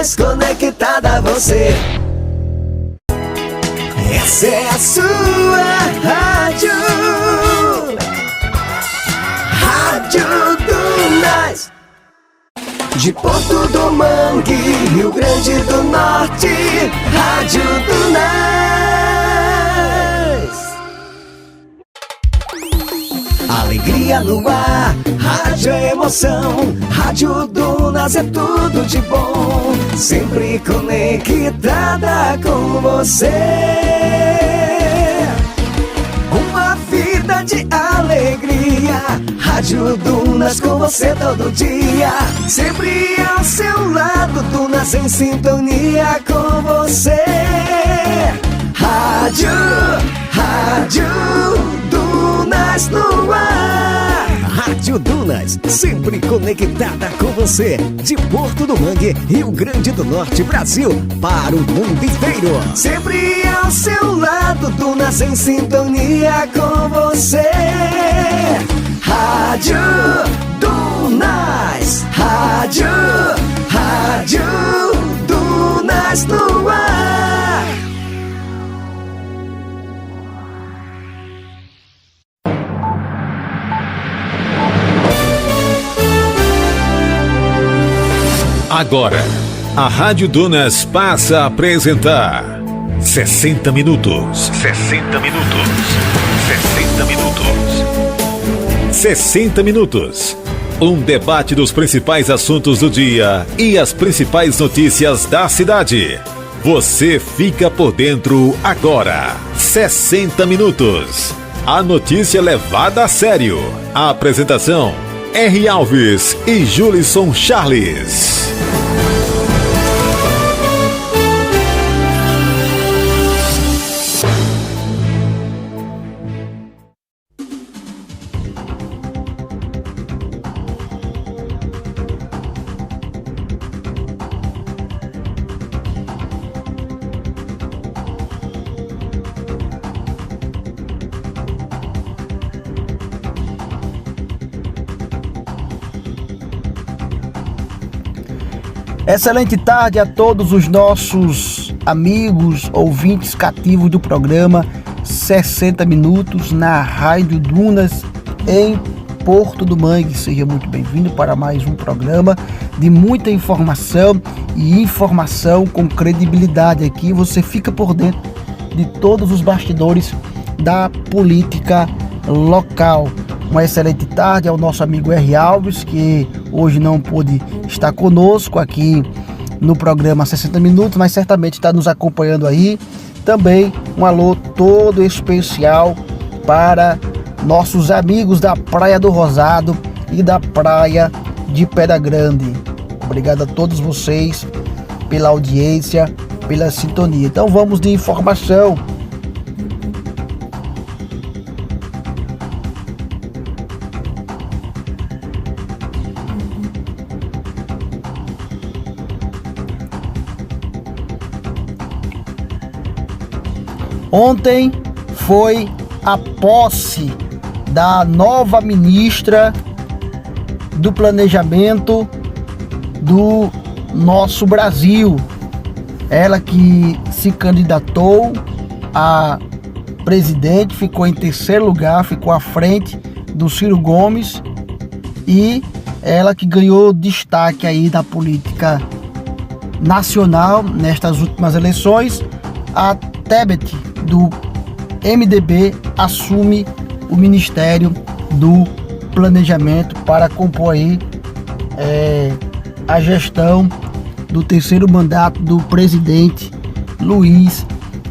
Dunas, conectada a você. Essa é a sua rádio, Rádio Dunas. De Porto do Mangue, Rio Grande do Norte, Rádio Dunas. Alegria no ar, rádio é emoção, Rádio Dunas é tudo de bom, sempre conectada com você. Uma vida de alegria, Rádio Dunas com você todo dia, sempre ao seu lado, Dunas em sintonia com você. Rádio Dunas no ar. Rádio Dunas, sempre conectada com você. De Porto do Mangue, Rio Grande do Norte, Brasil, para o mundo inteiro. Sempre ao seu lado, Dunas em sintonia com você. Rádio Dunas, Rádio Dunas no ar. Agora, a Rádio Dunas passa a apresentar 60 minutos. 60 minutos. 60 minutos. 60 minutos. Um debate dos principais assuntos do dia e as principais notícias da cidade. Você fica por dentro agora. 60 minutos. A notícia levada a sério. A apresentação: R. Alves e Julisson Charles. Excelente tarde a todos os nossos amigos, ouvintes cativos do programa 60 Minutos na Rádio Dunas em Porto do Mangue. Seja muito bem-vindo para mais um programa de muita informação e informação com credibilidade. Aqui você fica por dentro de todos os bastidores da política local. Uma excelente tarde ao nosso amigo R. Alves, que hoje não pôde estar conosco aqui no programa 60 Minutos, mas certamente está nos acompanhando aí. Também um alô todo especial para nossos amigos da Praia do Rosado e da Praia de Pedra Grande. Obrigado a todos vocês pela audiência, pela sintonia. Então vamos de informação. Ontem foi a posse da nova ministra do Planejamento do nosso Brasil. Ela que se candidatou a presidente, ficou em terceiro lugar, ficou à frente do Ciro Gomes, e ela que ganhou destaque aí na política nacional nestas últimas eleições. A Tebet, do MDB, assume o Ministério do Planejamento para compor aí a gestão do terceiro mandato do presidente Luiz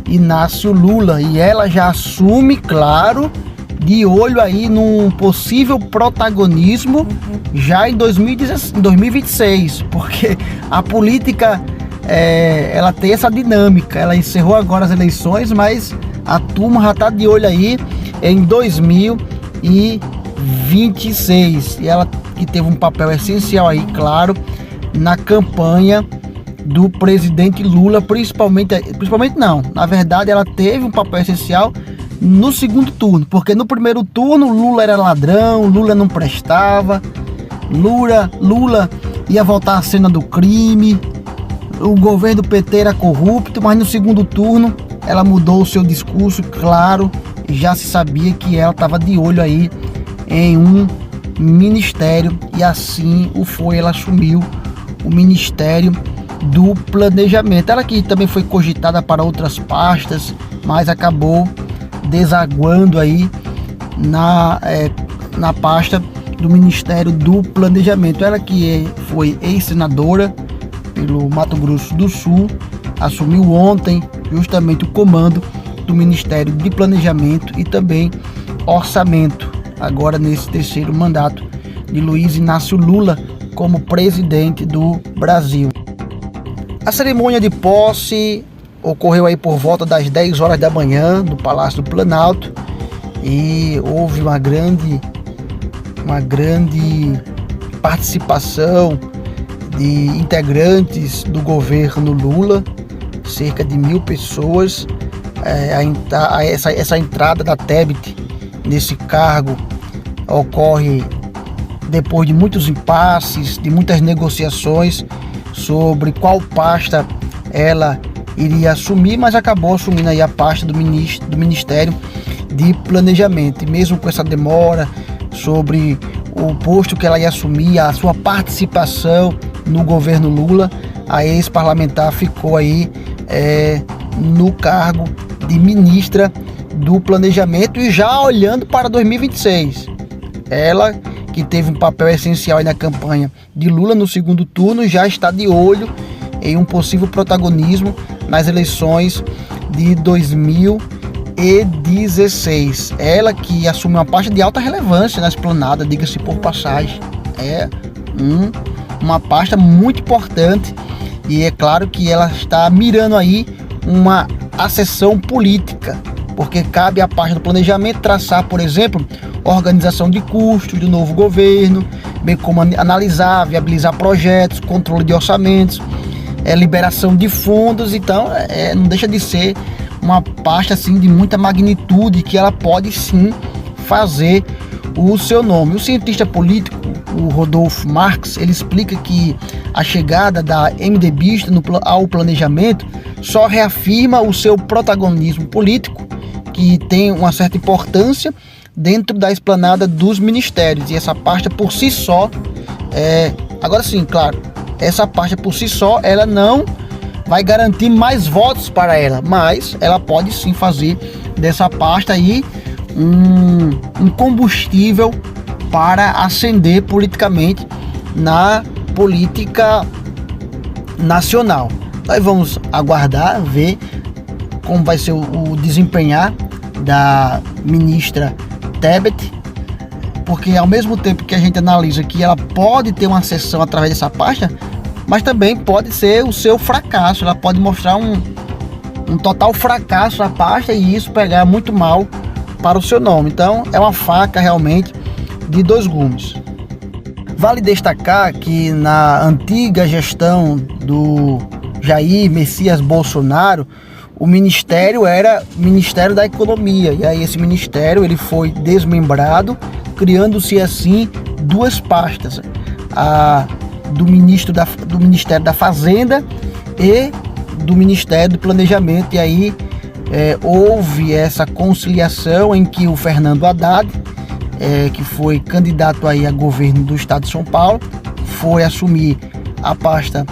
Inácio Lula. E ela já assume, claro, de olho aí num possível protagonismo já em 2026, porque a política ela tem essa dinâmica. Ela encerrou agora as eleições, mas a turma já está de olho aí em 2026. E ela que teve um papel essencial aí, claro, na campanha do presidente Lula, principalmente não, na verdade ela teve um papel essencial no segundo turno, porque no primeiro turno Lula era ladrão, Lula não prestava, Lula ia voltar à cena do crime, o governo do PT era corrupto, mas no segundo turno ela mudou o seu discurso, claro, já se sabia que ela estava de olho aí em um ministério, e assim o foi, ela assumiu o Ministério do Planejamento. Ela que também foi cogitada para outras pastas, mas acabou desaguando aí na pasta do Ministério do Planejamento. Ela que foi ex-senadora pelo Mato Grosso do Sul, assumiu ontem justamente o comando do Ministério de Planejamento e também Orçamento, agora nesse terceiro mandato de Luiz Inácio Lula como presidente do Brasil. A cerimônia de posse ocorreu aí por volta das 10 horas da manhã no Palácio do Planalto, e houve uma grande participação de integrantes do governo Lula, cerca de 1.000 pessoas. Essa entrada da Tebet nesse cargo ocorre depois de muitos impasses, de muitas negociações sobre qual pasta ela iria assumir, mas acabou assumindo aí a pasta do Ministério de Planejamento. E mesmo com essa demora sobre o posto que ela ia assumir, a sua participação no governo Lula, a ex-parlamentar ficou aí no cargo de ministra do Planejamento, e já olhando para 2026. Ela, que teve um papel essencial aí na campanha de Lula no segundo turno, já está de olho em um possível protagonismo nas eleições de 2016. Ela que assume uma pasta de alta relevância na esplanada, diga-se por passagem. É uma pasta muito importante, e é claro que ela está mirando aí uma acessão política, porque cabe à pasta do Planejamento traçar, por exemplo, organização de custos do novo governo, bem como analisar, viabilizar projetos, controle de orçamentos, liberação de fundos. Então não deixa de ser uma pasta assim de muita magnitude, que ela pode sim fazer o seu nome. O cientista político, o Rodolfo Marx, ele explica que a chegada da MDBista ao Planejamento só reafirma o seu protagonismo político, que tem uma certa importância dentro da esplanada dos ministérios. E essa pasta por si só, agora sim, claro, essa pasta por si só, ela não vai garantir mais votos para ela, mas ela pode sim fazer dessa pasta aí um combustível para ascender politicamente na política nacional. Nós vamos aguardar, ver como vai ser o desempenhar da ministra Tebet, porque ao mesmo tempo que a gente analisa que ela pode ter uma sessão através dessa pasta, mas também pode ser o seu fracasso. Ela pode mostrar um total fracasso a pasta, e isso pegar muito mal para o seu nome. Então é uma faca realmente de dois gumes. Vale destacar que na antiga gestão do Jair Messias Bolsonaro, o ministério era o Ministério da Economia, e aí esse ministério ele foi desmembrado, criando-se assim duas pastas, a do Ministério da Fazenda e do Ministério do Planejamento. E aí houve essa conciliação em que o Fernando Haddad, que foi candidato aí a governo do estado de São Paulo, foi assumir a pasta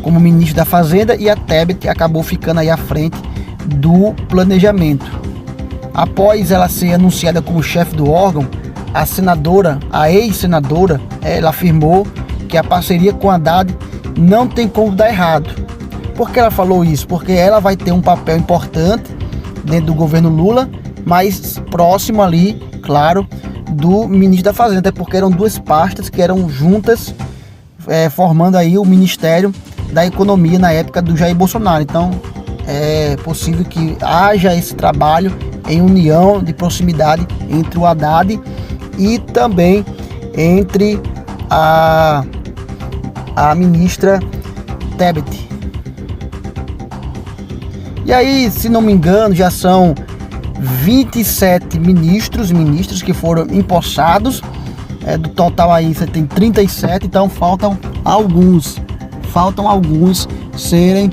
como ministro da Fazenda, e a Tebet acabou ficando aí à frente do Planejamento. Após ela ser anunciada como chefe do órgão, a ex-senadora, ela afirmou que a parceria com Haddad não tem como dar errado. Por que ela falou isso? Porque ela vai ter um papel importante dentro do governo Lula, mas próximo ali, claro, do ministro da Fazenda, até porque eram duas pastas que eram juntas, formando aí o Ministério da Economia na época do Jair Bolsonaro. Então é possível que haja esse trabalho em união, de proximidade entre o Haddad e também entre a ministra Tebet. E aí, se não me engano, já são 27 ministros e ministras que foram empossados. Do total aí você tem 37, então faltam alguns serem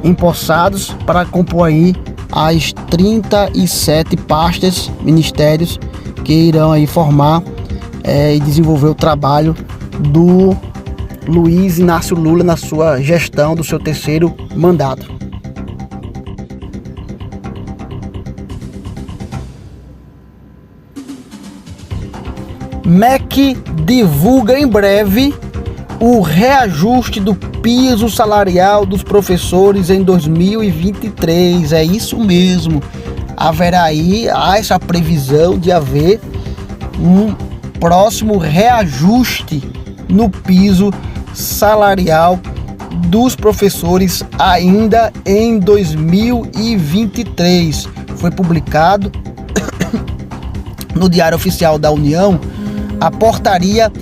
empossados para compor aí as 37 pastas, ministérios que irão aí formar e desenvolver o trabalho do Luiz Inácio Lula na sua gestão do seu terceiro mandato. MEC divulga em breve o reajuste do piso salarial dos professores em 2023. É isso mesmo. Haverá aí essa previsão de haver um próximo reajuste no piso salarial dos professores ainda em 2023. Foi publicado no Diário Oficial da União a portaria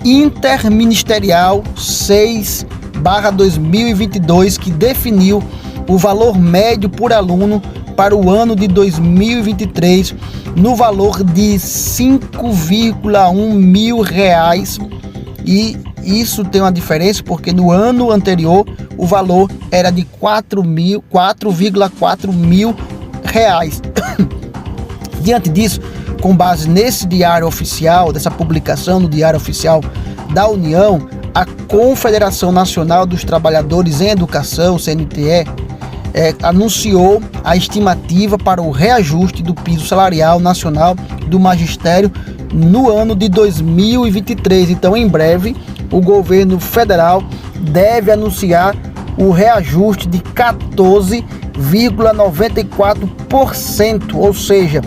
interministerial 6/2022, que definiu o valor médio por aluno para o ano de 2023 no valor de R$ 5,1 mil. E isso tem uma diferença porque no ano anterior o valor era de 4,4 mil reais. Diante disso, com base nesse diário oficial, dessa publicação no Diário Oficial da União, a Confederação Nacional dos Trabalhadores em Educação, CNTE, anunciou a estimativa para o reajuste do piso salarial nacional do magistério no ano de 2023. Então, em breve, o governo federal deve anunciar o reajuste de 14,94%, ou seja,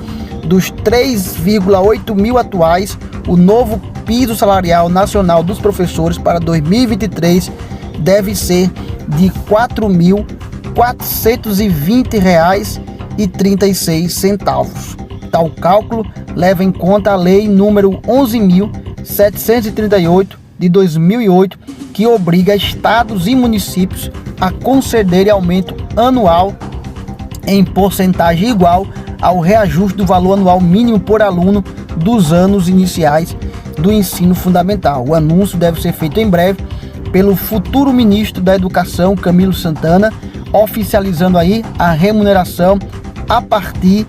dos 3,8 mil atuais, o novo piso salarial nacional dos professores para 2023 deve ser de R$ 4.420,36. Tal cálculo leva em conta a Lei número 11.738 de 2008, que obriga estados e municípios a concederem aumento anual em porcentagem igual ao reajuste do valor anual mínimo por aluno dos anos iniciais do ensino fundamental. O anúncio deve ser feito em breve pelo futuro ministro da Educação, Camilo Santana, oficializando aí a remuneração a partir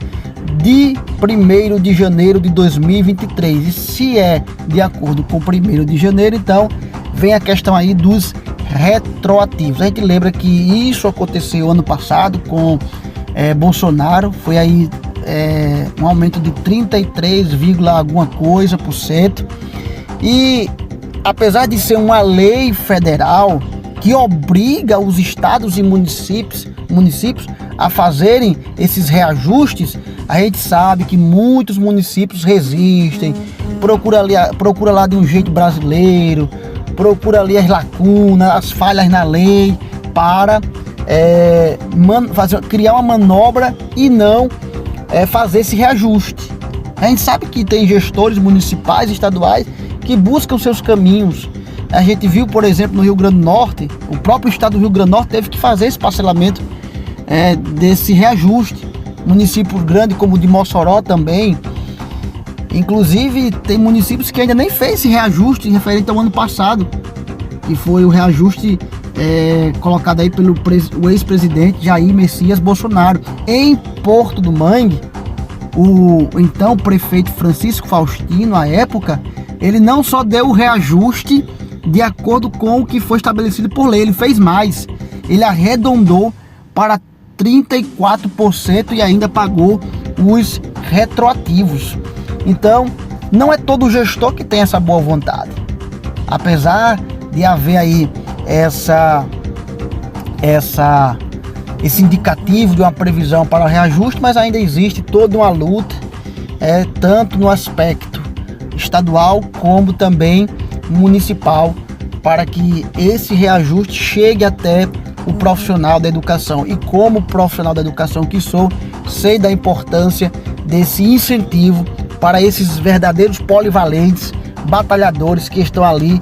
de 1º de janeiro de 2023. E se é de acordo com 1º de janeiro, então vem a questão aí dos retroativos. A gente lembra que isso aconteceu ano passado com Bolsonaro, foi aí um aumento de 33, alguma coisa por cento. E apesar de ser uma lei federal que obriga os estados e municípios a fazerem esses reajustes, a gente sabe que muitos municípios resistem, procura lá de um jeito brasileiro, procura ali as lacunas, as falhas na lei para criar uma manobra e não fazer esse reajuste. A gente sabe que tem gestores municipais e estaduais que buscam seus caminhos. A gente viu, por exemplo, no Rio Grande do Norte, o próprio estado do Rio Grande do Norte teve que fazer esse parcelamento desse reajuste. Municípios grandes como o de Mossoró também. Inclusive, tem municípios que ainda nem fez esse reajuste referente ao ano passado, que foi o reajuste colocado aí pelo o ex-presidente Jair Messias Bolsonaro. Em Porto do Mangue, o então prefeito Francisco Faustino, à época, ele não só deu o reajuste de acordo com o que foi estabelecido por lei, ele fez mais. Ele arredondou para 34% e ainda pagou os retroativos. Então, não é todo gestor que tem essa boa vontade. Apesar de haver aí esse indicativo de uma previsão para reajuste, mas ainda existe toda uma luta, tanto no aspecto estadual como também municipal, para que esse reajuste chegue até o profissional da educação. E como profissional da educação que sou, sei da importância desse incentivo para esses verdadeiros polivalentes, batalhadores que estão ali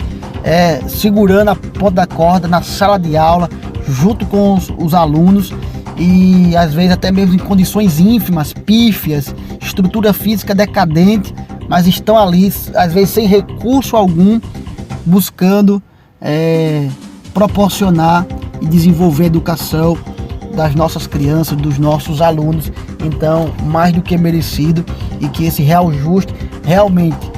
segurando a ponta da corda na sala de aula, junto com os alunos, e às vezes até mesmo em condições ínfimas, pífias, estrutura física decadente, mas estão ali, às vezes sem recurso algum, buscando proporcionar e desenvolver a educação das nossas crianças, dos nossos alunos. Então, mais do que merecido, e que esse reajuste realmente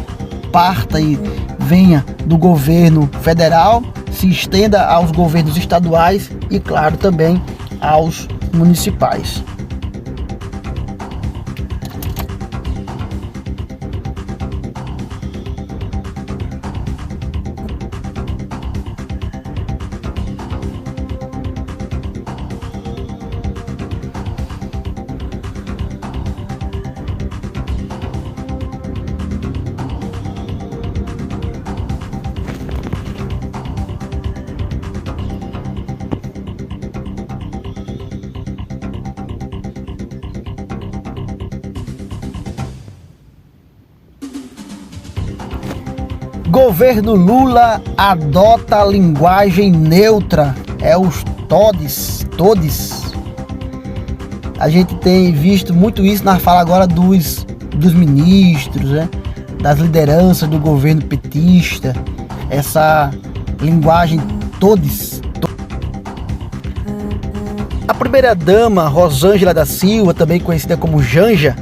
parta e venha do governo federal, se estenda aos governos estaduais e, claro, também aos municipais. Governo Lula adota a linguagem neutra, os todes. A gente tem visto muito isso na fala agora dos ministros, né? Das lideranças do governo petista, essa linguagem todes. A primeira-dama Rosângela da Silva, também conhecida como Janja,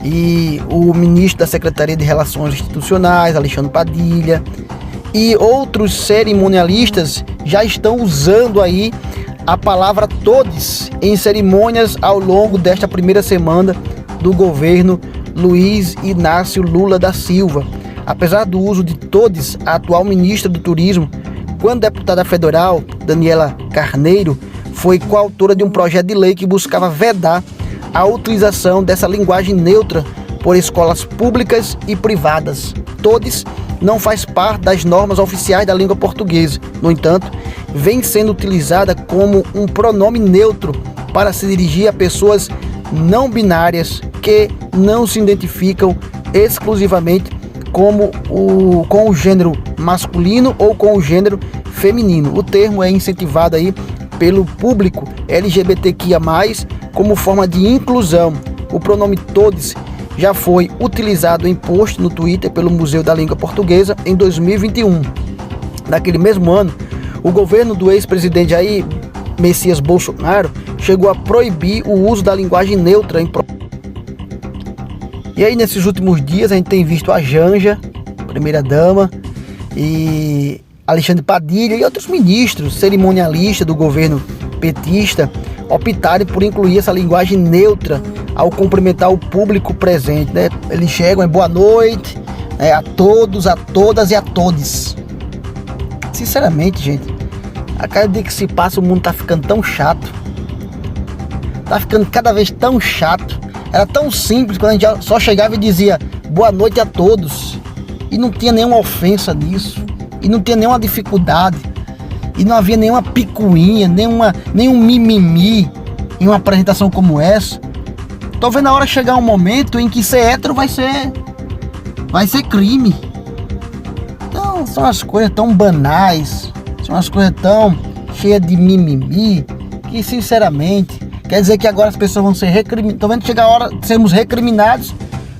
e o ministro da Secretaria de Relações Institucionais, Alexandre Padilha, e outros cerimonialistas já estão usando aí a palavra todes em cerimônias ao longo desta primeira semana do governo Luiz Inácio Lula da Silva. Apesar do uso de todes, a atual ministra do Turismo, quando deputada federal, Daniela Carneiro, foi coautora de um projeto de lei que buscava vedar a utilização dessa linguagem neutra por escolas públicas e privadas. Todes não faz parte das normas oficiais da língua portuguesa. No entanto, vem sendo utilizada como um pronome neutro para se dirigir a pessoas não binárias que não se identificam exclusivamente com o gênero masculino ou com o gênero feminino. O termo é incentivado aí pelo público LGBTQIA+, como forma de inclusão. O pronome todes já foi utilizado em post no Twitter pelo Museu da Língua Portuguesa em 2021. Naquele mesmo ano, o governo do ex-presidente Jair Messias Bolsonaro chegou a proibir o uso da linguagem neutra E aí, nesses últimos dias, a gente tem visto a Janja, primeira-dama, e Alexandre Padilha e outros ministros cerimonialistas do governo petista optarem por incluir essa linguagem neutra ao cumprimentar o público presente, né? Eles chegam, boa noite, né, a todos, a todas e a todes. Sinceramente, gente, a cada dia que se passa o mundo tá ficando tão chato. Tá ficando cada vez tão chato. Era tão simples quando a gente só chegava e dizia boa noite a todos. E não tinha nenhuma ofensa nisso. E não tinha nenhuma dificuldade. E não havia nenhuma picuinha, nenhum mimimi em uma apresentação como essa. Tô vendo a hora chegar um momento em que ser hétero vai ser crime. Então, são as coisas tão banais, são as coisas tão cheias de mimimi, que sinceramente, quer dizer que agora as pessoas vão ser recriminadas. Tô vendo chegar a hora de sermos recriminados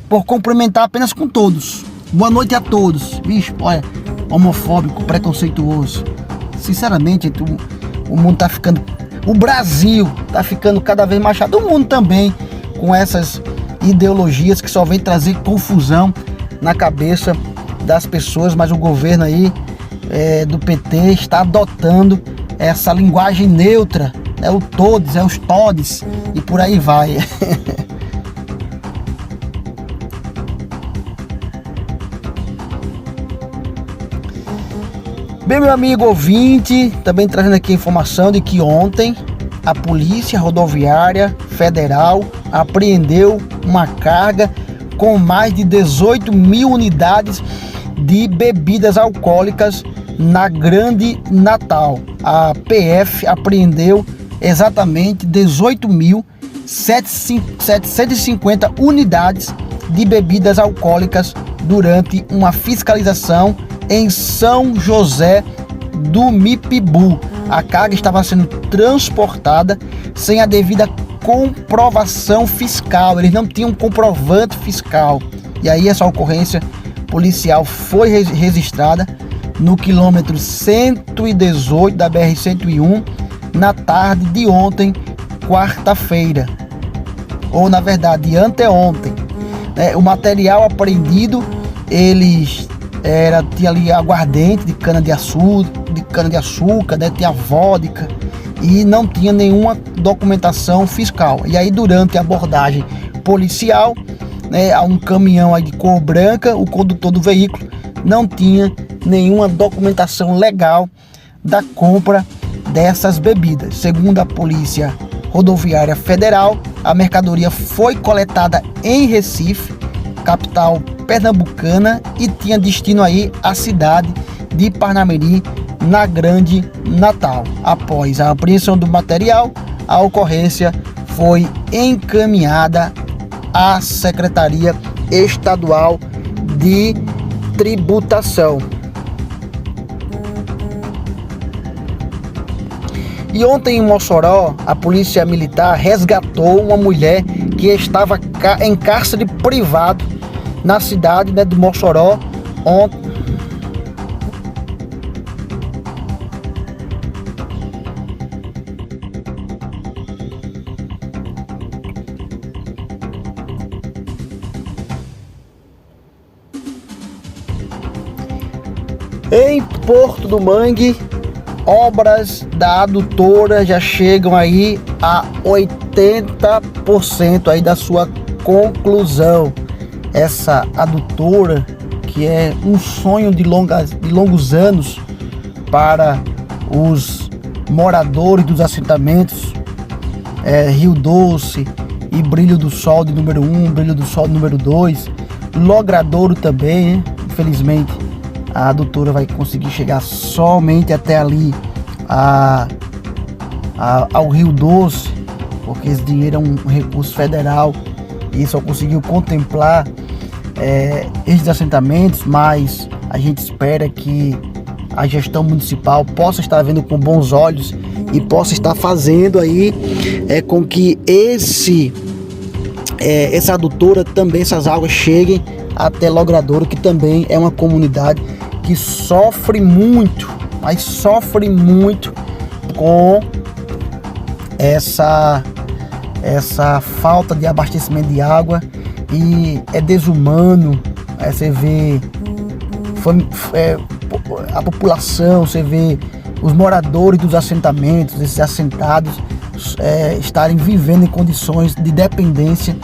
por cumprimentar apenas com todos. Boa noite a todos. Bicho, olha, homofóbico, preconceituoso. Sinceramente, o mundo tá ficando... O Brasil tá ficando cada vez mais chato. O mundo também, com essas ideologias que só vem trazer confusão na cabeça das pessoas. Mas o governo aí do PT está adotando essa linguagem neutra, o todes, os todes, e por aí vai. Bem, meu amigo ouvinte, também trazendo aqui a informação de que ontem a Polícia Rodoviária Federal apreendeu uma carga com mais de 18 mil unidades de bebidas alcoólicas na Grande Natal. A PF apreendeu exatamente 18.750 unidades de bebidas alcoólicas durante uma fiscalização em São José do Mipibu. A carga estava sendo transportada sem a devida comprovação fiscal. Eles não tinham comprovante fiscal. E aí essa ocorrência policial foi registrada no quilômetro 118 da BR-101 na tarde de ontem, quarta-feira, ou na verdade anteontem. O material apreendido, tinha ali aguardente de cana-de-açúcar, né? Tinha vodka e não tinha nenhuma documentação fiscal. E aí, durante a abordagem policial, né, a um caminhão aí de cor branca, o condutor do veículo não tinha nenhuma documentação legal da compra dessas bebidas. Segundo a Polícia Rodoviária Federal, a mercadoria foi coletada em Recife, capital pernambucana, e tinha destino aí à cidade de Parnamirim, na Grande Natal. Após a apreensão do material, a ocorrência foi encaminhada à Secretaria Estadual de Tributação. E ontem em Mossoró, a Polícia Militar resgatou uma mulher que estava em cárcere privado na cidade, né, de Mossoró. Em Porto do Mangue, obras da adutora já chegam aí a 80% aí da sua conclusão. Essa adutora, que é um sonho de longos anos para os moradores dos assentamentos Rio Doce e Brilho do Sol de número 1, Brilho do Sol de número 2, Logradouro também, hein? Infelizmente a adutora vai conseguir chegar somente até ali ao Rio Doce, porque esse dinheiro é um recurso federal e só conseguiu contemplar esses assentamentos, mas a gente espera que a gestão municipal possa estar vendo com bons olhos e possa estar fazendo aí com que essa adutora também, essas águas cheguem até Logradouro, que também é uma comunidade que sofre muito, mas sofre muito com essa falta de abastecimento de água, e é desumano. Você vê a população, você vê os moradores dos assentamentos, esses assentados estarem vivendo em condições de dependência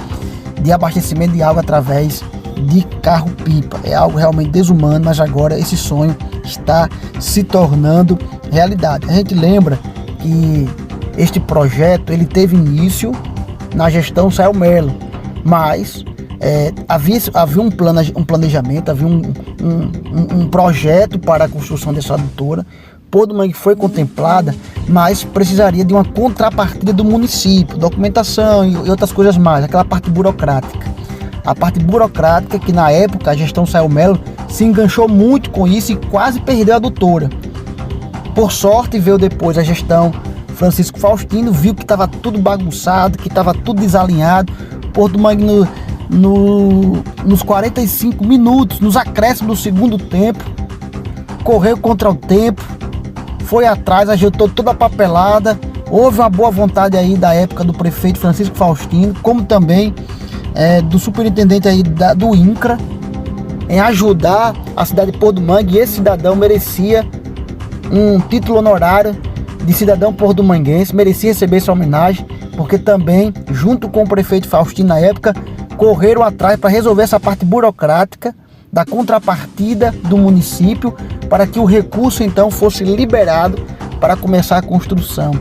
de abastecimento de água através de carro-pipa. É algo realmente desumano, mas agora esse sonho está se tornando realidade. A gente lembra que este projeto ele teve início na gestão Sael Melo, mas havia um planejamento, havia um projeto para a construção dessa adutora. Porto do Mangue foi contemplada, mas precisaria de uma contrapartida do município, documentação e outras coisas mais, aquela parte burocrática. A parte burocrática que na época a gestão Sael Melo se enganchou muito com isso e quase perdeu a adutora. Por sorte, veio depois a gestão Francisco Faustino, viu que estava tudo bagunçado, que estava tudo desalinhado. Porto do Mangue nos 45 minutos, nos acréscimos do segundo tempo, correu contra o tempo, foi atrás, ajeitou toda a papelada. Houve uma boa vontade aí da época do prefeito Francisco Faustino, como também do superintendente aí do INCRA, em ajudar a cidade de Porto do Mangue. E esse cidadão merecia um título honorário de cidadão porto-do-manguense, merecia receber essa homenagem, porque também, junto com o prefeito Faustino na época, correram atrás para resolver essa parte burocrática da contrapartida do município, para que o recurso então fosse liberado para começar a construção.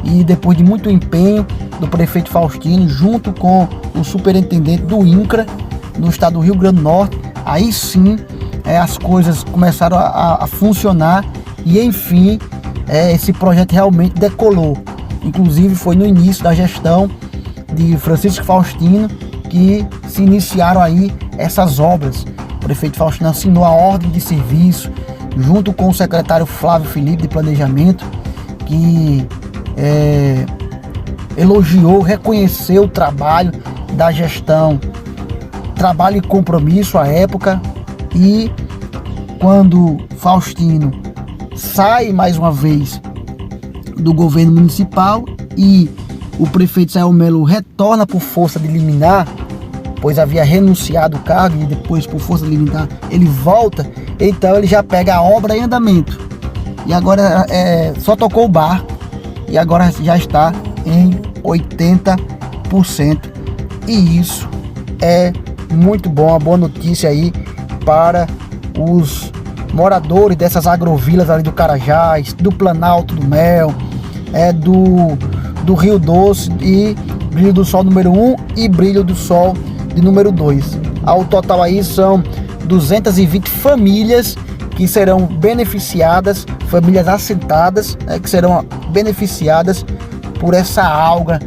E depois de muito empenho do prefeito Faustino, junto com o superintendente do INCRA, no estado do Rio Grande do Norte, aí sim as coisas começaram a funcionar e, enfim, esse projeto realmente decolou. Inclusive foi no início da gestão de Francisco Faustino que se iniciaram aí essas obras. O prefeito Faustino assinou a ordem de serviço junto com o secretário Flávio Felipe de Planejamento, que elogiou, reconheceu o trabalho da gestão, trabalho e compromisso à época, e quando Faustino sai mais uma vez do governo municipal e o prefeito Israel Melo retorna por força de liminar, pois havia renunciado o cargo e depois por força de liminar ele volta, então ele já pega a obra em andamento. E agora só tocou o barco e agora já está em 80%. E isso é muito bom, uma boa notícia aí para os moradores dessas agrovilas ali do Carajás, do Planalto do Mel, do Rio Doce e Brilho do Sol número 1 e Brilho do Sol de número 2. Ao total aí são 220 famílias que serão beneficiadas, famílias assentadas, que serão beneficiadas por essa alga,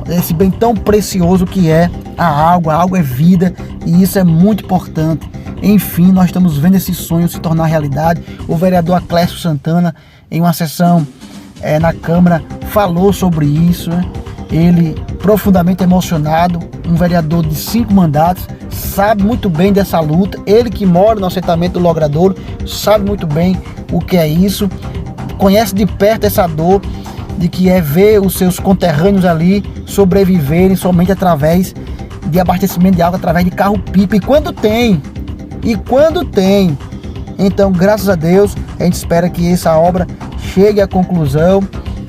esse bem tão precioso que é a água. A água é vida e isso é muito importante. Enfim, nós estamos vendo esse sonho se tornar realidade. O vereador Aclésio Santana, em uma sessão na Câmara, falou sobre isso, né? Ele profundamente emocionado, um vereador de 5 mandatos, sabe muito bem dessa luta. Ele que mora no assentamento do Logradouro, sabe muito bem o que é isso, conhece de perto essa dor de que é ver os seus conterrâneos ali sobreviverem somente através de abastecimento de água, através de carro-pipa. E quando tem, então graças a Deus, a gente espera que essa obra chegue à conclusão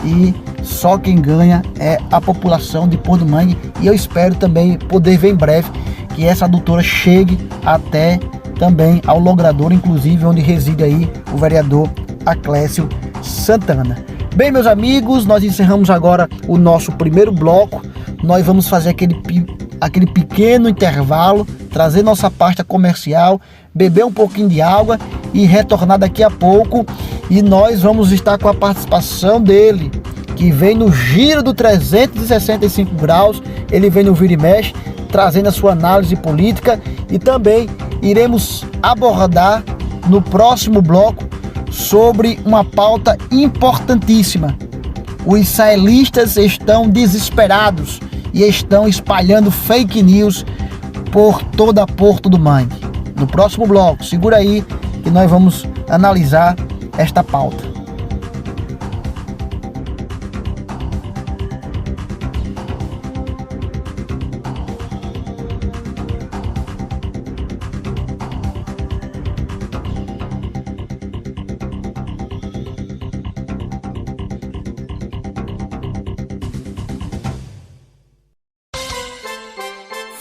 e só quem ganha é a população de Porto do Mangue. E eu espero também poder ver em breve que essa adutora chegue até também ao Logradouro, inclusive onde reside aí o vereador Aclésio Santana. Bem, meus amigos, nós encerramos agora o nosso primeiro bloco. Nós vamos fazer aquele pequeno intervalo, trazer nossa pasta comercial, beber um pouquinho de água e retornar daqui a pouco. E nós vamos estar com a participação dele, que vem no giro do 365 graus, ele vem no Vira e Mexe, trazendo a sua análise política, e também iremos abordar no próximo bloco sobre uma pauta importantíssima. Os israelistas estão desesperados e estão espalhando fake news por toda Porto do Mangue. No próximo bloco, segura aí que nós vamos analisar esta pauta.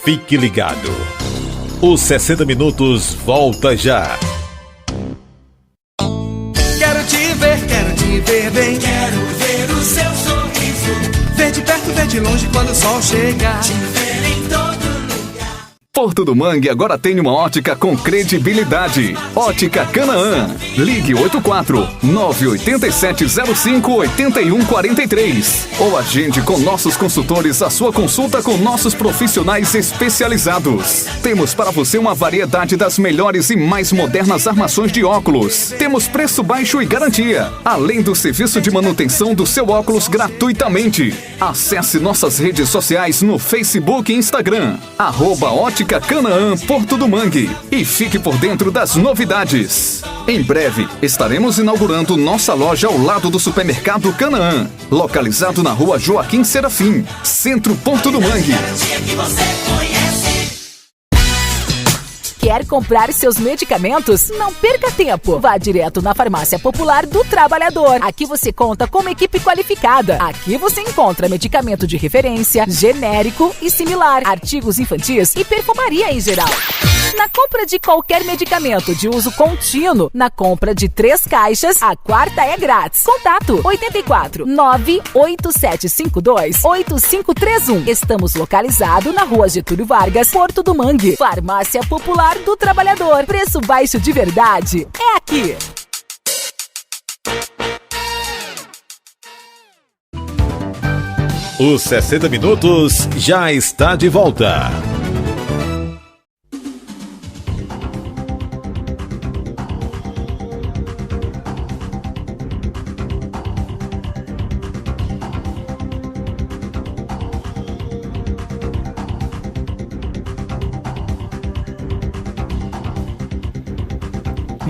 Fique ligado. Os 60 Minutos volta já. Quero te ver bem. Quero ver o seu sorriso. Ver de perto, ver de longe quando o sol chegar. Te ver em todo lugar. Porto do Mangue agora tem uma ótica com credibilidade. Ótica Canaã. Ligue 84-98705-8143 ou agende com nossos consultores a sua consulta com nossos profissionais especializados. Temos para você uma variedade das melhores e mais modernas armações de óculos. Temos preço baixo e garantia, além do serviço de manutenção do seu óculos gratuitamente. Acesse nossas redes sociais no Facebook e Instagram, @Ótica Canaã Porto do Mangue, e fique por dentro das novidades. Em breve, estaremos inaugurando nossa loja ao lado do supermercado Canaã, localizado na rua Joaquim Serafim, Centro Porto do Mangue. Quer comprar seus medicamentos? Não perca tempo. Vá direto na Farmácia Popular do Trabalhador. Aqui você conta com uma equipe qualificada. Aqui você encontra medicamento de referência, genérico e similar, artigos infantis e perfumaria em geral. Na compra de qualquer medicamento de uso contínuo, na compra de 3 caixas, a 4ª é grátis. Contato 84-98752-8531. Estamos localizados na Rua Getúlio Vargas, Porto do Mangue. Farmácia Popular do Trabalhador. Preço baixo de verdade é aqui. Os 60 Minutos já está de volta.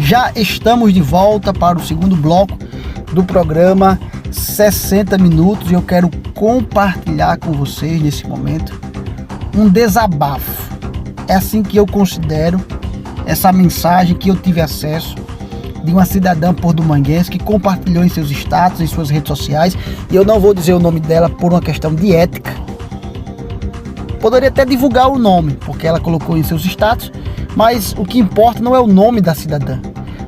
Já estamos de volta para o segundo bloco do programa 60 Minutos e eu quero compartilhar com vocês nesse momento um desabafo. É assim que eu considero essa mensagem que eu tive acesso de uma cidadã porto-manguense que compartilhou em seus status, em suas redes sociais, e eu não vou dizer o nome dela por uma questão de ética. Poderia até divulgar o nome, porque ela colocou em seus status, mas o que importa não é o nome da cidadã,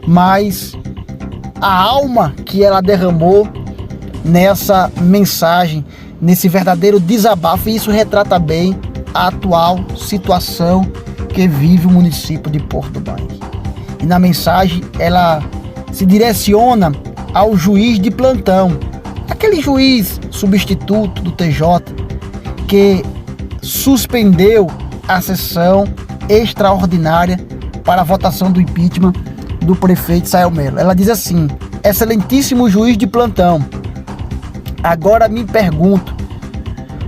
mas a alma que ela derramou nessa mensagem, nesse verdadeiro desabafo, e isso retrata bem a atual situação que vive o município de Porto Mangue. E na mensagem ela se direciona ao juiz de plantão, aquele juiz substituto do TJ que suspendeu a sessão extraordinária para a votação do impeachment do prefeito Sael Melo. Ela diz assim: excelentíssimo juiz de plantão, agora me pergunto,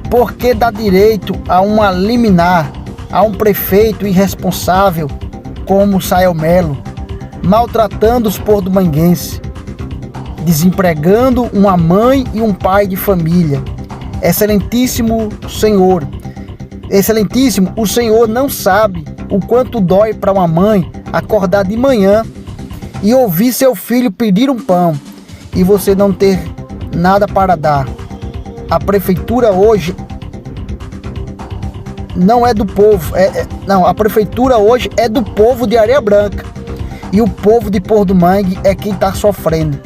por que dá direito a uma liminar a um prefeito irresponsável como Sael Melo, maltratando os porto-manguenses, desempregando uma mãe e um pai de família? Excelentíssimo senhor, o senhor não sabe o quanto dói para uma mãe acordar de manhã e ouvir seu filho pedir um pão e você não ter nada para dar. A prefeitura hoje não é do povo, a prefeitura hoje é do povo de Areia Branca e o povo de Porto Mangue é quem está sofrendo.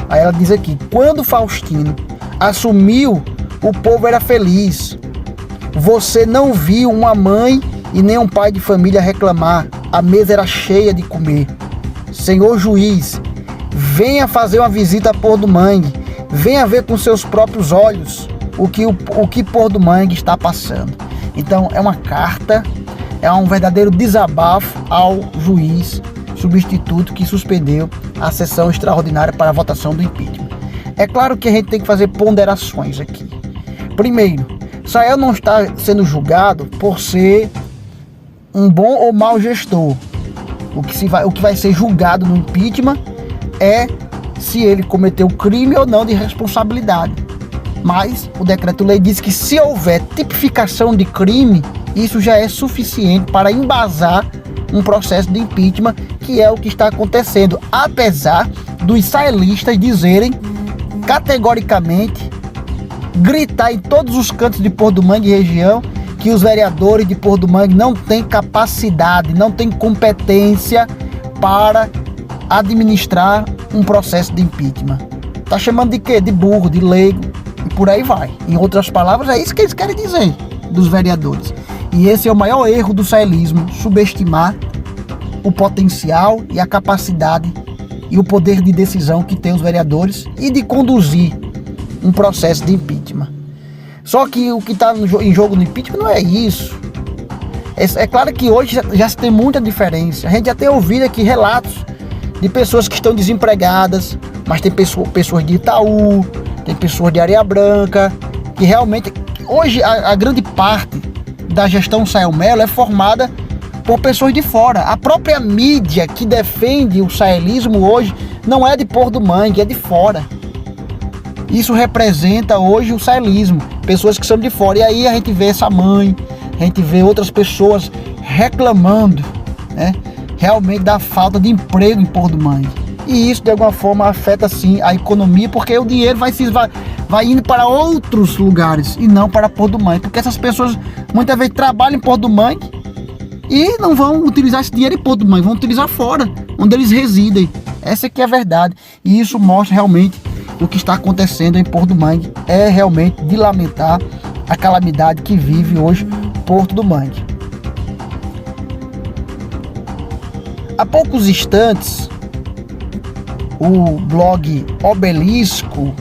Aí ela diz aqui: quando Faustino assumiu, o povo era feliz. Você não viu uma mãe e nem um pai de família reclamar, a mesa era cheia de comer. Senhor juiz, venha fazer uma visita a Porto Mangue, venha ver com seus próprios olhos o que Porto Mangue está passando. Então é uma carta, é um verdadeiro desabafo ao juiz substituto que suspendeu a sessão extraordinária para a votação do impeachment. É claro que a gente tem que fazer ponderações aqui. Primeiro, Sael não está sendo julgado por ser um bom ou mau gestor. O que vai ser julgado no impeachment é se ele cometeu crime ou não de responsabilidade. Mas o decreto-lei diz que se houver tipificação de crime, isso já é suficiente para embasar um processo de impeachment, que é o que está acontecendo, apesar dos saelistas dizerem categoricamente, gritar em todos os cantos de Porto Mangue e região, que os vereadores de Porto Mangue não têm capacidade, não têm competência para administrar um processo de impeachment. Tá chamando de quê? De burro, de leigo e por aí vai. Em outras palavras, é isso que eles querem dizer dos vereadores. E esse é o maior erro do saelismo, subestimar o potencial e a capacidade e o poder de decisão que tem os vereadores e de conduzir um processo de impeachment. Só que o que está em jogo no impeachment não é isso. É claro que hoje já se tem muita diferença. A gente já tem ouvido aqui relatos de pessoas que estão desempregadas, mas tem pessoas de Itaú, tem pessoas de Areia Branca, que realmente... Hoje a grande parte da gestão Sael Melo é formada por pessoas de fora. A própria mídia que defende o saelismo hoje não é de Porto Mangue, é de fora. Isso representa hoje o saelismo, pessoas que são de fora. E aí a gente vê essa mãe, a gente vê outras pessoas reclamando, né, realmente da falta de emprego em Porto Mangue. E isso de alguma forma afeta sim a economia, porque o dinheiro vai indo para outros lugares e não para Porto Mangue, porque essas pessoas muitas vezes trabalham em Porto Mangue e não vão utilizar esse dinheiro em Porto Mangue, vão utilizar fora, onde eles residem. Essa que é a verdade, e isso mostra realmente o que está acontecendo em Porto Mangue. É realmente de lamentar a calamidade que vive hoje Porto do Mangue. Há poucos instantes, o blog Obelisco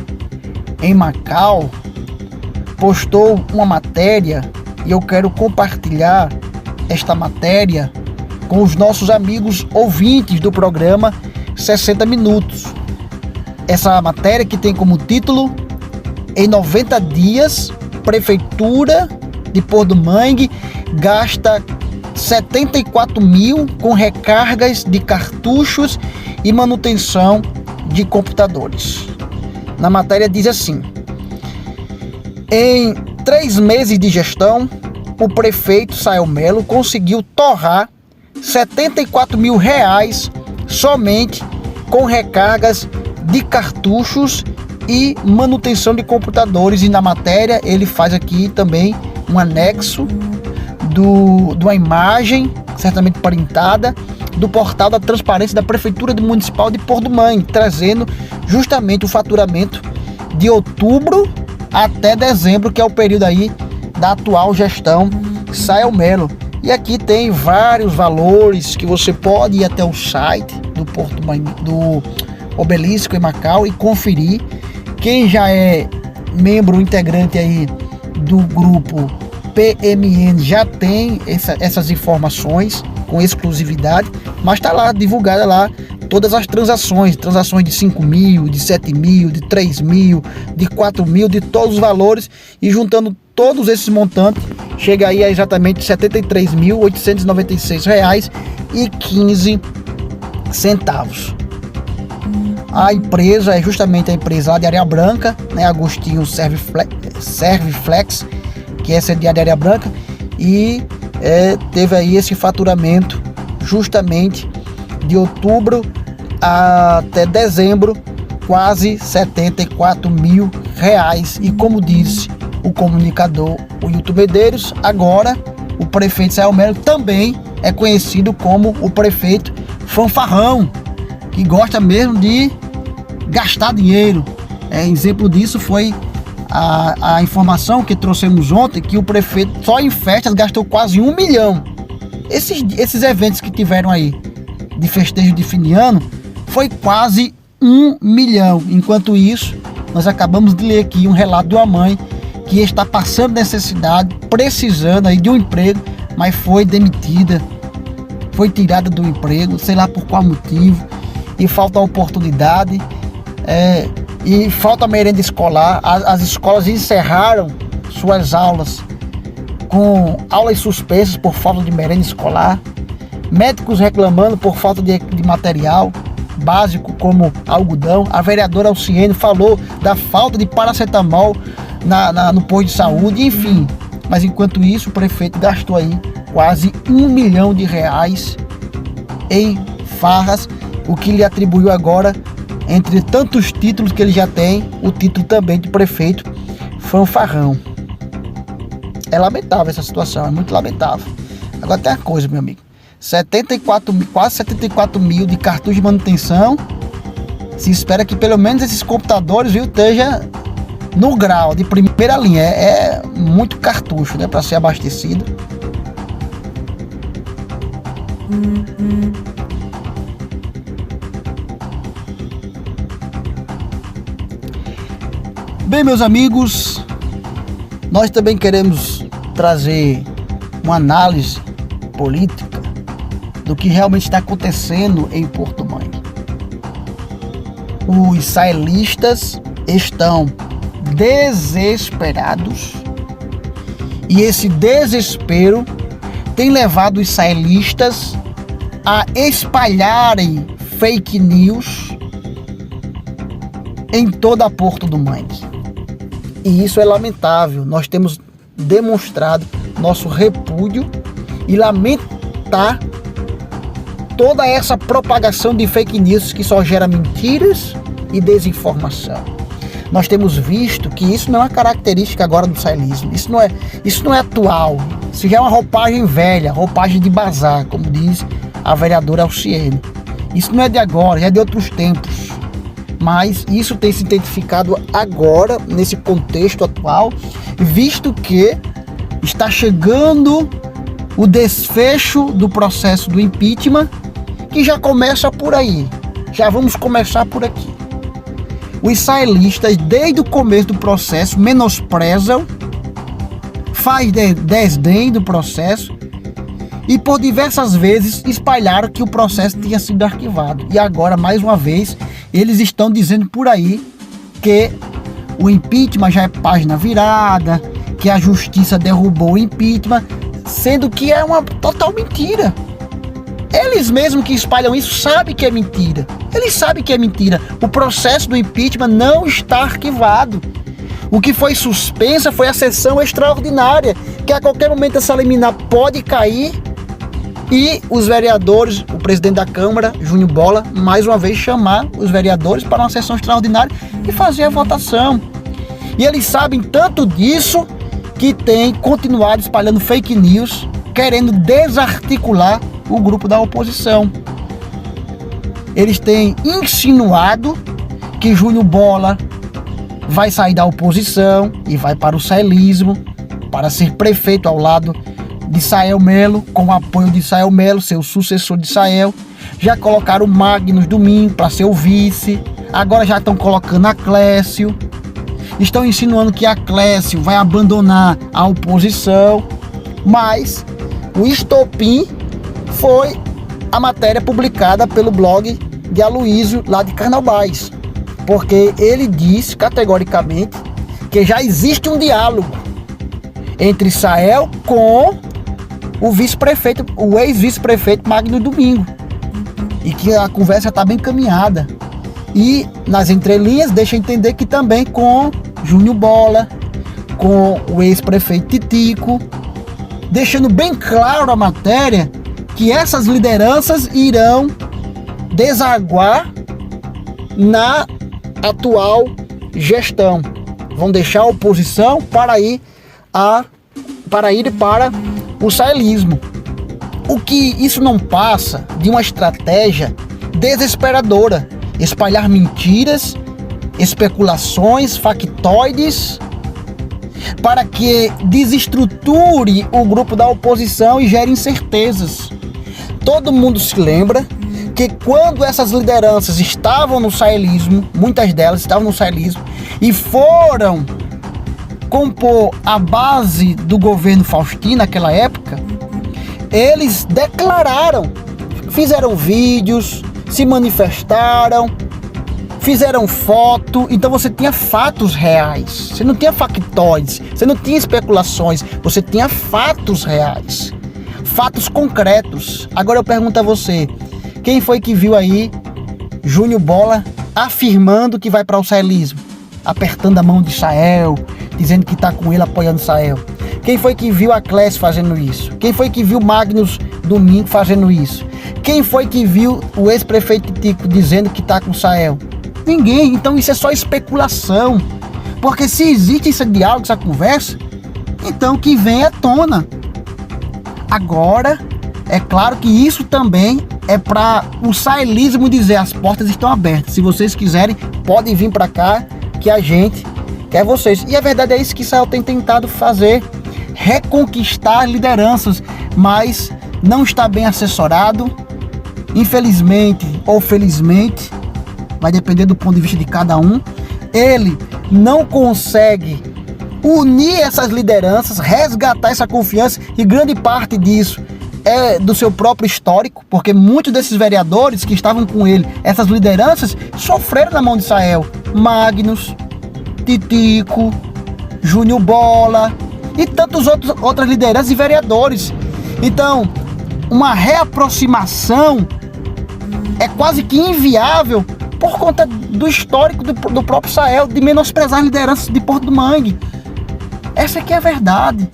em Macau postou uma matéria e eu quero compartilhar esta matéria com os nossos amigos ouvintes do programa 60 Minutos. Essa matéria que tem como título: em 90 dias, Prefeitura de Porto Mangue gasta 74 mil com recargas de cartuchos e manutenção de computadores. Na matéria diz assim: em 3 meses de gestão, o prefeito Sael Melo conseguiu torrar 74 mil reais somente com recargas de cartuchos e manutenção de computadores. E na matéria ele faz aqui também um anexo de uma imagem, certamente printada, do portal da transparência da Prefeitura Municipal de Porto do Mangue, trazendo justamente o faturamento de outubro até dezembro, que é o período aí da atual gestão Sael Melo. E aqui tem vários valores que você pode ir até o site do Obelisco em Macau e conferir. Quem já é membro integrante aí do grupo PMN já tem essas informações com exclusividade, mas está lá divulgada lá todas as transações de 5 mil, de 7 mil, de 3 mil, de 4 mil, de todos os valores, e juntando todos esses montantes chega aí a exatamente R$ 73.896,15. A empresa é justamente a empresa lá de Areia Branca, né, Agostinho Serviflex, que essa é de Areia Branca, e teve aí esse faturamento justamente de outubro até dezembro, quase 74 mil reais. E como disse o comunicador Wilton Medeiros, agora o prefeito Sael Melo também é conhecido como o prefeito fanfarrão, que gosta mesmo de gastar dinheiro. Exemplo disso foi a informação que trouxemos ontem, que o prefeito só em festas gastou quase 1 milhão. Esses eventos que tiveram aí de festejo de fim de ano foi quase 1 milhão. Enquanto isso, nós acabamos de ler aqui um relato de uma mãe que está passando necessidade, precisando aí de um emprego, mas foi demitida, foi tirada do emprego, sei lá por qual motivo, e falta oportunidade, e falta merenda escolar. As escolas encerraram suas aulas com aulas suspensas por falta de merenda escolar, médicos reclamando por falta de material básico como algodão. A vereadora Alciene falou da falta de paracetamol no posto de saúde, enfim. Mas enquanto isso, o prefeito gastou aí quase 1 milhão de reais em farras, o que lhe atribuiu agora, entre tantos títulos que ele já tem, o título também de prefeito fanfarrão. É lamentável essa situação, é muito lamentável. Agora tem uma coisa, meu amigo: quase 74 mil de cartucho de manutenção. Se espera que pelo menos esses computadores, esteja no grau de primeira linha. É muito cartucho, né, para ser abastecido. Bem, meus amigos, nós também queremos trazer uma análise política do que realmente está acontecendo em Porto Mangue. Os saelistas estão desesperados, e esse desespero tem levado os saelistas a espalharem fake news em toda a Porto do Mangue. E isso é lamentável. Nós temos demonstrado nosso repúdio e lamentar toda essa propagação de fake news que só gera mentiras e desinformação. Nós temos visto que isso não é uma característica agora do saelismo. Isso não é atual. Isso já é uma roupagem velha, roupagem de bazar, como diz a vereadora Alciene. Isso não é de agora, já é de outros tempos. Mas isso tem se intensificado agora, nesse contexto atual, visto que está chegando o desfecho do processo do impeachment, que já começa por aí. Já vamos começar por aqui. Os saelistas, desde o começo do processo, menosprezam, faz desdém do processo, e por diversas vezes espalharam que o processo tinha sido arquivado. E agora, mais uma vez, eles estão dizendo por aí que o impeachment já é página virada, que a justiça derrubou o impeachment, sendo que é uma total mentira. Eles mesmos que espalham isso sabem que é mentira. Eles sabem que é mentira. O processo do impeachment não está arquivado. O que foi suspensa foi a sessão extraordinária, que a qualquer momento essa liminar pode cair e os vereadores, o presidente da Câmara, Júnior Bola, mais uma vez chamar os vereadores para uma sessão extraordinária e fazer a votação. E eles sabem tanto disso que tem continuado espalhando fake news, querendo desarticular o grupo da oposição. Eles têm insinuado que Júnior Bola vai sair da oposição e vai para o saelismo, para ser prefeito ao lado de Sael Melo, com o apoio de Sael Melo, seu sucessor de Sael. Já colocaram o Magnus Domingo para ser o vice, agora já estão colocando a Clécio. Estão insinuando que a Clécio vai abandonar a oposição, mas o estopim foi a matéria publicada pelo blog de Aloysio, lá de Carnaubais, porque ele diz categoricamente que já existe um diálogo entre Sael com o vice-prefeito, o ex-vice-prefeito Magno Domingo, e que a conversa está bem caminhada. E nas entrelinhas deixa entender que também com Júnior Bola, com o ex-prefeito Titico, deixando bem claro a matéria que essas lideranças irão desaguar na atual gestão. Vão deixar a oposição para ir para o saelismo. O que isso não passa de uma estratégia desesperadora, espalhar mentiras, especulações, factoides, para que desestruture o grupo da oposição e gere incertezas. Todo mundo se lembra que quando essas lideranças estavam no saelismo, muitas delas estavam no saelismo, e foram compor a base do governo Faustino naquela época, eles declararam, fizeram vídeos, se manifestaram, fizeram foto. Então você tinha fatos reais, você não tinha factóides, você não tinha especulações, você tinha fatos reais, fatos concretos. Agora eu pergunto a você, quem foi que viu aí Júnior Bola afirmando que vai para o saelismo, apertando a mão de Sael, dizendo que está com ele, apoiando Sael? Quem foi que viu a Clécio fazendo isso? Quem foi que viu Magnus Domingo fazendo isso? Quem foi que viu o ex-prefeito Tico dizendo que está com Sael? Ninguém. Então isso é só especulação. Porque se existe esse diálogo, essa conversa, então que venha à tona. Agora, é claro que isso também é para o saelismo dizer: as portas estão abertas. Se vocês quiserem, podem vir para cá, que a gente quer vocês. E a verdade é isso que Sael tem tentado fazer, reconquistar lideranças, mas não está bem assessorado. Infelizmente ou felizmente, vai depender do ponto de vista de cada um, ele não consegue unir essas lideranças, resgatar essa confiança, e grande parte disso é do seu próprio histórico, porque muitos desses vereadores que estavam com ele, essas lideranças, sofreram na mão de Sael. Magnus, Titico, Júnior Bola e tantos outras lideranças e vereadores. Então, uma reaproximação é quase que inviável por conta do histórico do próprio Sael, de menosprezar as lideranças de Porto do Mangue. Essa aqui é a verdade.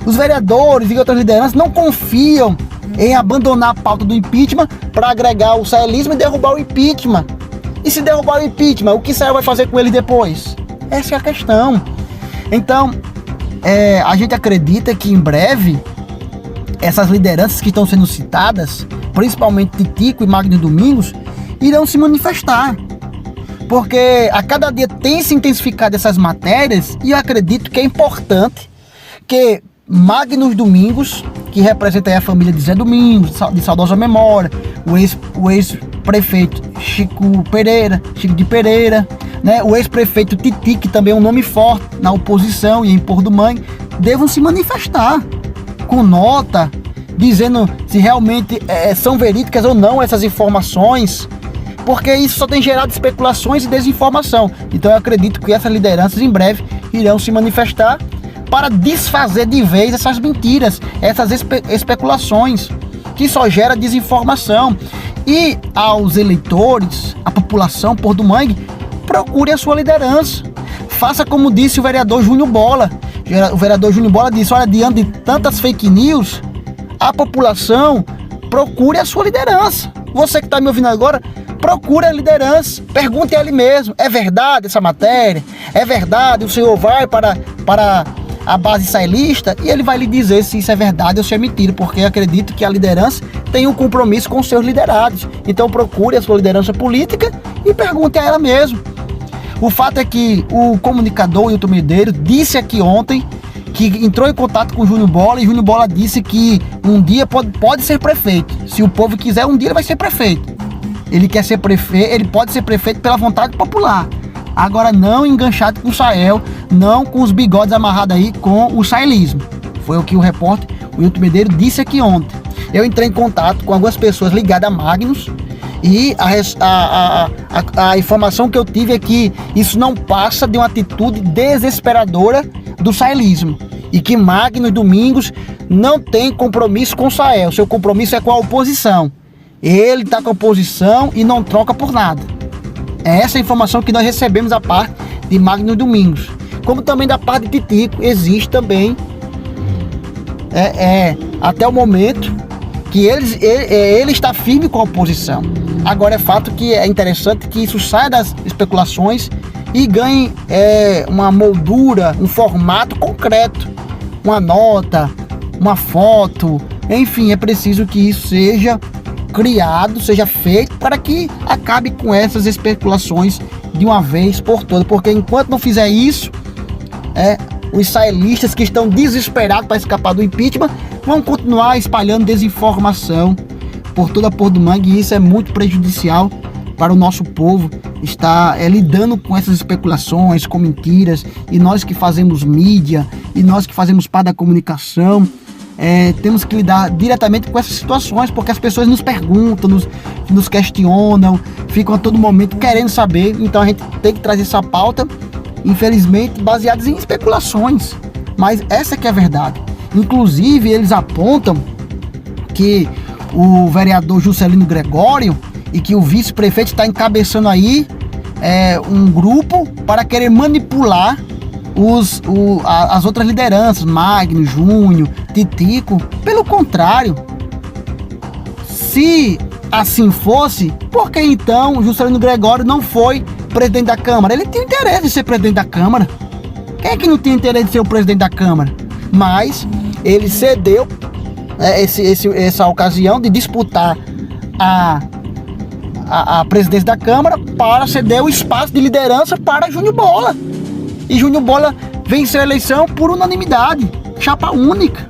Os vereadores e outras lideranças não confiam em abandonar a pauta do impeachment para agregar o saelismo e derrubar o impeachment. E se derrubar o impeachment, o que Sael vai fazer com ele depois? Essa é a questão. Então, a gente acredita que em breve essas lideranças que estão sendo citadas, principalmente Titico e Magno Domingos, irão se manifestar, porque a cada dia tem se intensificado essas matérias, e eu acredito que é importante que Magno Domingos, que representa aí a família de Zé Domingos, de saudosa memória, o ex-prefeito Chico de Pereira, né, o ex-prefeito Titi, que também é um nome forte na oposição e em Porto do Mangue, devam se manifestar com nota, dizendo se realmente são verídicas ou não essas informações, porque isso só tem gerado especulações e desinformação. Então eu acredito que essas lideranças em breve irão se manifestar para desfazer de vez essas mentiras, essas especulações, que só gera desinformação. E aos eleitores, a população Porto do Mangue, procure a sua liderança. Faça como disse o vereador Júnior Bola. O vereador Júnior Bola disse, olha, diante de tantas fake news, a população procure a sua liderança. Você que está me ouvindo agora, procure a liderança. Pergunte a ele mesmo, é verdade essa matéria? É verdade, o senhor vai para a base sailista? E ele vai lhe dizer se isso é verdade ou se é mentira, porque eu acredito que a liderança tem um compromisso com os seus liderados. Então procure a sua liderança política e pergunte a ela mesmo. O fato é que o comunicador Hilton Medeiros disse aqui ontem que entrou em contato com o Júnior Bola, e Júnior Bola disse que um dia pode ser prefeito. Se o povo quiser, um dia ele vai ser prefeito. Ele quer ser prefeito, ele pode ser prefeito pela vontade popular. Agora não enganchado com o Sael, não com os bigodes amarrados aí com o saelismo. Foi o que o repórter, o Hilton Medeiros, disse aqui ontem. Eu entrei em contato com algumas pessoas ligadas a Magnus, e a informação que eu tive é que isso não passa de uma atitude desesperadora do saelismo, e que Magnus Domingos não tem compromisso com o Sael. Seu compromisso é com a oposição. Ele está com a oposição e não troca por nada. É essa a informação que nós recebemos da parte de Magnus Domingos. Como também da parte de Titico, existe também até o momento que ele está firme com a oposição. Agora é fato que é interessante que isso saia das especulações e ganhe uma moldura, um formato concreto, uma nota, uma foto, enfim, é preciso que isso seja criado, seja feito para que acabe com essas especulações de uma vez por todas, porque enquanto não fizer isso, os saelistas que estão desesperados para escapar do impeachment vão continuar espalhando desinformação por toda a Porto do Mangue, e isso é muito prejudicial para o nosso povo. Está lidando com essas especulações, com mentiras, e nós que fazemos mídia, e nós que fazemos parte da comunicação, temos que lidar diretamente com essas situações, porque as pessoas nos perguntam, nos questionam, ficam a todo momento querendo saber. Então a gente tem que trazer essa pauta, infelizmente, baseadas em especulações, mas essa que é a verdade. Inclusive eles apontam que o vereador Juscelino Gregório e que o vice-prefeito está encabeçando aí um grupo para querer manipular as outras lideranças, Magno, Júnior, Titico. Pelo contrário, se assim fosse, por que então o Juscelino Gregório não foi presidente da Câmara? Ele tinha interesse em ser presidente da Câmara. Quem é que não tinha interesse em ser o presidente da Câmara? Mas ele cedeu essa ocasião de disputar a presidência da Câmara para ceder o espaço de liderança para Júnior Bola. E Júnior Bola venceu a eleição por unanimidade, chapa única.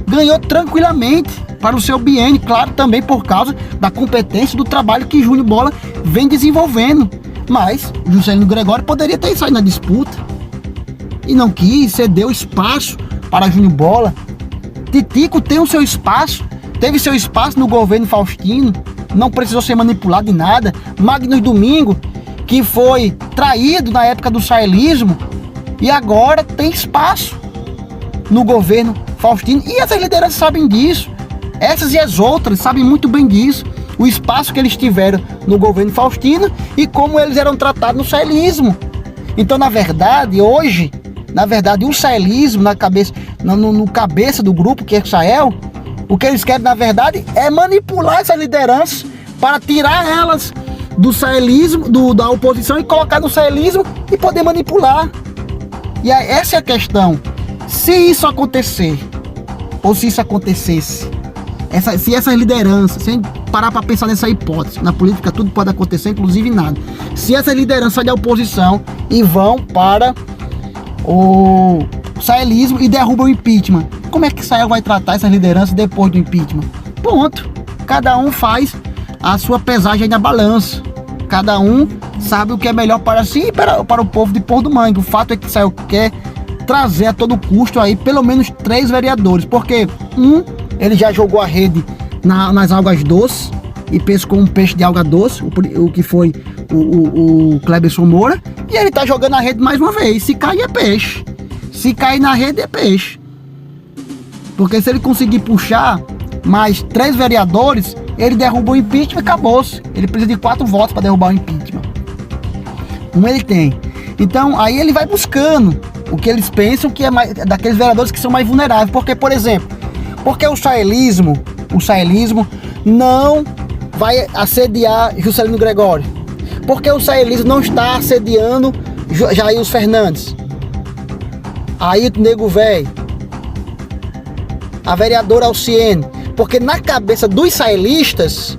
Ganhou tranquilamente para o seu biênio, claro, também por causa da competência do trabalho que Júnior Bola vem desenvolvendo. Mas Juscelino Gregório poderia ter saído na disputa e não quis, cedeu espaço para Júnior Bola. Titico tem o seu espaço, teve seu espaço no governo Faustino, não precisou ser manipulado em nada. Magnus Domingos, que foi traído na época do saelismo, e agora tem espaço no governo Faustino, e essas lideranças sabem disso. Essas e as outras sabem muito bem disso, o espaço que eles tiveram no governo Faustino e como eles eram tratados no saelismo. Então, na verdade, hoje, o saelismo no cabeça do grupo, que é o Sael, o que eles querem, na verdade, é manipular essas lideranças para tirar elas do saelismo, da oposição, e colocar no saelismo e poder manipular. E aí, essa é a questão. Se isso acontecer, ou se isso acontecesse, se essas lideranças, sem parar para pensar nessa hipótese, na política tudo pode acontecer, inclusive nada. Se essas lideranças saem da oposição e vão para o saelismo e derrubam o impeachment, como é que Sael vai tratar essas lideranças depois do impeachment? Ponto. Cada um faz a sua pesagem na balança. Cada um sabe o que é melhor para si e para o povo de Porto do Mangue. O fato é que Sael quer trazer a todo custo aí pelo menos 3 vereadores, porque ele já jogou a rede nas algas doces e pescou um peixe de alga doce, o que foi o Cleberson Moura, e ele tá jogando a rede mais uma vez. Se cair é peixe, Se cair na rede é peixe. Porque se ele conseguir puxar mais 3 vereadores, ele derruba o impeachment e acabou-se. Ele precisa de 4 votos para derrubar o impeachment. Um ele tem. Então aí ele vai buscando o que eles pensam que é mais, daqueles vereadores que são mais vulneráveis. Porque, por exemplo, porque o saelismo não vai assediar Juscelino Gregório. Porque o saelismo não está assediando Jair Fernandes, Ailton Nego Velho, a vereadora Alciene. Porque na cabeça dos saelistas,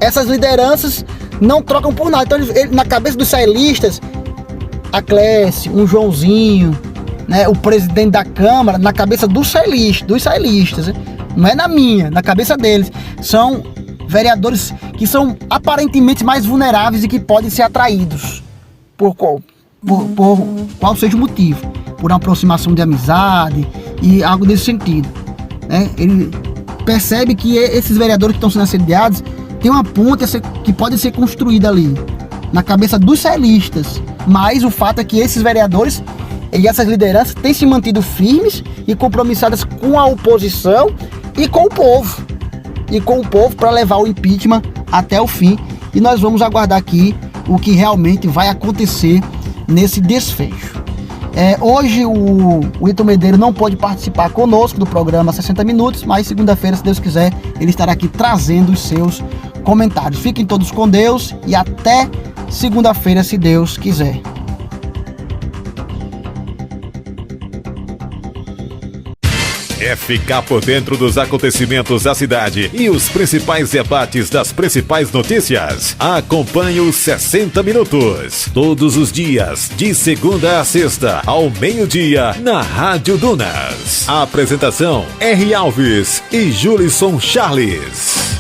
essas lideranças não trocam por nada. Então, na cabeça dos saelistas, a Clécio, um Joãozinho, né, o presidente da Câmara, na cabeça dos saelistas, né? Não é na minha, na cabeça deles. São vereadores que são aparentemente mais vulneráveis e que podem ser atraídos por qual seja o motivo. Por uma aproximação de amizade e algo desse sentido, né? Ele percebe que esses vereadores que estão sendo assediados tem uma ponte que pode ser construída ali, na cabeça dos saelistas. Mas o fato é que esses vereadores e essas lideranças têm se mantido firmes e compromissadas com a oposição e com o povo. Para levar o impeachment até o fim. E nós vamos aguardar aqui o que realmente vai acontecer nesse desfecho. Hoje o Ito Medeiros não pôde participar conosco do programa 60 Minutos, mas segunda-feira, se Deus quiser, ele estará aqui trazendo os seus comentários. Fiquem todos com Deus e até segunda-feira, se Deus quiser. É ficar por dentro dos acontecimentos da cidade e os principais debates das principais notícias. Acompanhe os 60 Minutos, todos os dias, de segunda a sexta, ao meio-dia, na Rádio Dunas. A apresentação: R. Alves e Julisson Charles.